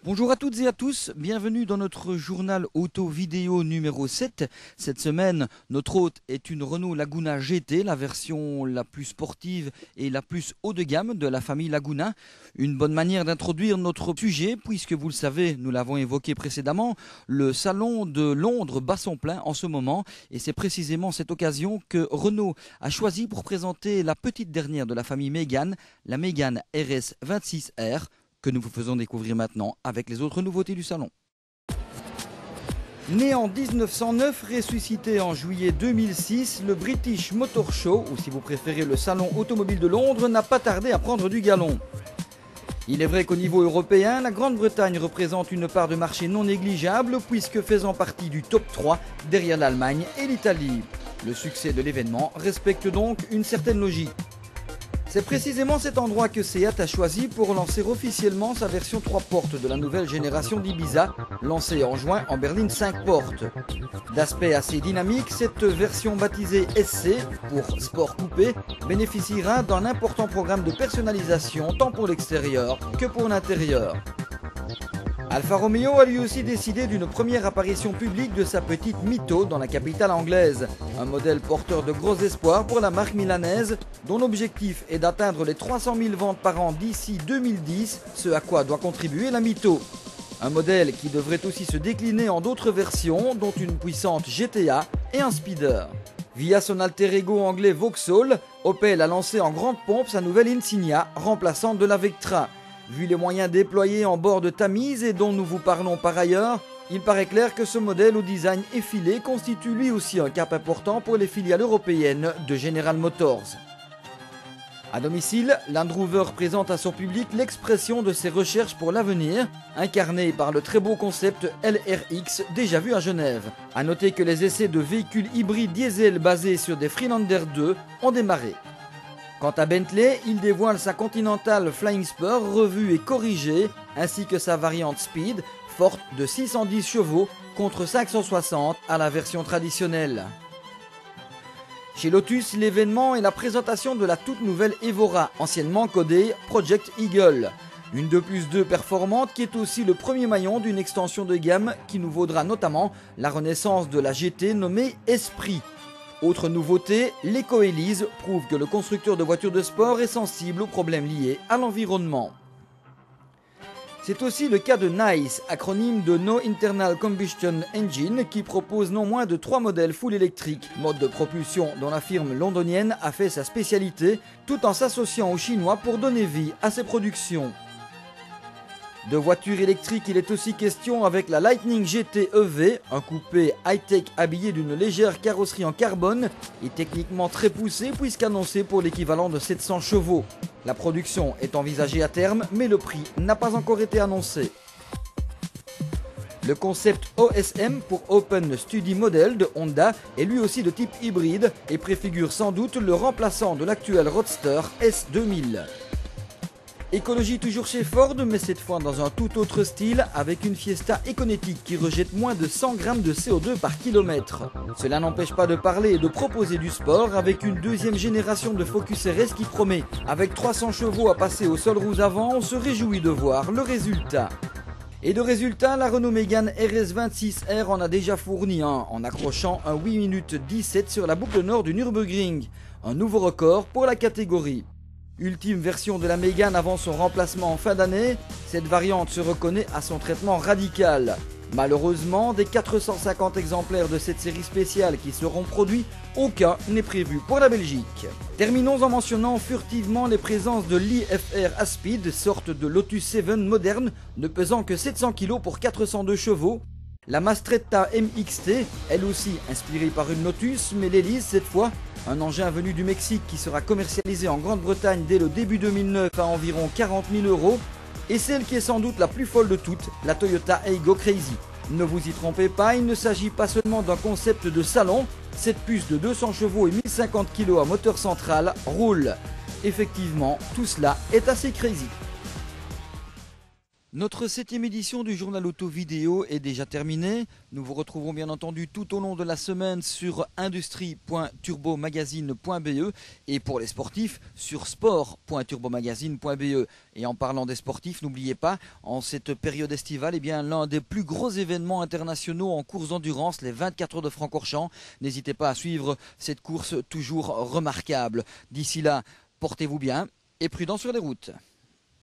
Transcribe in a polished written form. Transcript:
Bonjour à toutes et à tous, bienvenue dans notre journal auto-vidéo numéro 7. Cette semaine, notre hôte est une Renault Laguna GT, la version la plus sportive et la plus haut de gamme de la famille Laguna. Une bonne manière d'introduire notre sujet, puisque vous le savez, nous l'avons évoqué précédemment, le salon de Londres bat son plein en ce moment. Et c'est précisément cette occasion que Renault a choisi pour présenter la petite dernière de la famille Mégane, la Mégane RS 26R. Que nous vous faisons découvrir maintenant avec les autres nouveautés du salon. Né en 1909, ressuscité en juillet 2006, le British Motor Show, ou si vous préférez le Salon automobile de Londres, n'a pas tardé à prendre du galon. Il est vrai qu'au niveau européen, la Grande-Bretagne représente une part de marché non négligeable puisque faisant partie du top 3 derrière l'Allemagne et l'Italie. Le succès de l'événement respecte donc une certaine logique. C'est précisément cet endroit que Seat a choisi pour lancer officiellement sa version 3 portes de la nouvelle génération d'Ibiza, lancée en juin en berline 5 portes. D'aspect assez dynamique, cette version baptisée SC, pour Sport Coupé, bénéficiera d'un important programme de personnalisation tant pour l'extérieur que pour l'intérieur. Alfa Romeo a lui aussi décidé d'une première apparition publique de sa petite Mito dans la capitale anglaise. Un modèle porteur de gros espoirs pour la marque milanaise, dont l'objectif est d'atteindre les 300 000 ventes par an d'ici 2010, ce à quoi doit contribuer la Mito. Un modèle qui devrait aussi se décliner en d'autres versions, dont une puissante GTA et un speeder. Via son alter ego anglais Vauxhall, Opel a lancé en grande pompe sa nouvelle Insignia, remplaçante de la Vectra. Vu les moyens déployés en bord de Tamise et dont nous vous parlons par ailleurs, il paraît clair que ce modèle au design effilé constitue lui aussi un cap important pour les filiales européennes de General Motors. À domicile, Land Rover présente à son public l'expression de ses recherches pour l'avenir, incarnée par le très beau concept LRX déjà vu à Genève. A noter que les essais de véhicules hybrides diesel basés sur des Freelander 2 ont démarré. Quant à Bentley, il dévoile sa Continental Flying Spur revue et corrigée, ainsi que sa variante Speed, forte de 610 chevaux contre 560 à la version traditionnelle. Chez Lotus, l'événement est la présentation de la toute nouvelle Evora, anciennement codée Project Eagle. Une 2+2 performante qui est aussi le premier maillon d'une extension de gamme qui nous vaudra notamment la renaissance de la GT nommée Esprit. Autre nouveauté, l'Eco-Elise prouve que le constructeur de voitures de sport est sensible aux problèmes liés à l'environnement. C'est aussi le cas de NICE, acronyme de No Internal Combustion Engine, qui propose non moins de 3 modèles full électriques, mode de propulsion dont la firme londonienne a fait sa spécialité, tout en s'associant aux Chinois pour donner vie à ses productions. De voitures électriques, il est aussi question avec la Lightning GT EV, un coupé high-tech habillé d'une légère carrosserie en carbone et techniquement très poussé puisqu'annoncé pour l'équivalent de 700 chevaux. La production est envisagée à terme, mais le prix n'a pas encore été annoncé. Le concept OSM pour Open Study Model de Honda est lui aussi de type hybride et préfigure sans doute le remplaçant de l'actuel Roadster S2000. Écologie toujours chez Ford, mais cette fois dans un tout autre style, avec une Fiesta Econetic qui rejette moins de 100 grammes de CO2 par kilomètre. Cela n'empêche pas de parler et de proposer du sport avec une deuxième génération de Focus RS qui promet. Avec 300 chevaux à passer aux seules roues avant, on se réjouit de voir le résultat. Et de résultat, la Renault Mégane RS 26R en a déjà fourni un, en accrochant un 8 minutes 17 sur la boucle nord du Nürburgring. Un nouveau record pour la catégorie. Ultime version de la Mégane avant son remplacement en fin d'année, cette variante se reconnaît à son traitement radical. Malheureusement, des 450 exemplaires de cette série spéciale qui seront produits, aucun n'est prévu pour la Belgique. Terminons en mentionnant furtivement les présences de l'IFR Aspeed, sorte de Lotus 7 moderne, ne pesant que 700 kg pour 402 chevaux. La Mastretta MXT, elle aussi inspirée par une Lotus, mais l'hélice cette fois, un engin venu du Mexique qui sera commercialisé en Grande-Bretagne dès le début 2009 à environ 40 000 €, et celle qui est sans doute la plus folle de toutes, la Toyota Aygo Crazy. Ne vous y trompez pas, il ne s'agit pas seulement d'un concept de salon, cette puce de 200 chevaux et 1050 kg à moteur central roule. Effectivement, tout cela est assez crazy. Notre 7e édition du journal auto vidéo est déjà terminée. Nous vous retrouverons bien entendu tout au long de la semaine sur industrie.turbomagazine.be et pour les sportifs sur sport.turbomagazine.be. Et en parlant des sportifs, n'oubliez pas, en cette période estivale, l'un des plus gros événements internationaux en course d'endurance, les 24 heures de Francorchamps. N'hésitez pas à suivre cette course toujours remarquable. D'ici là, portez-vous bien et prudent sur les routes.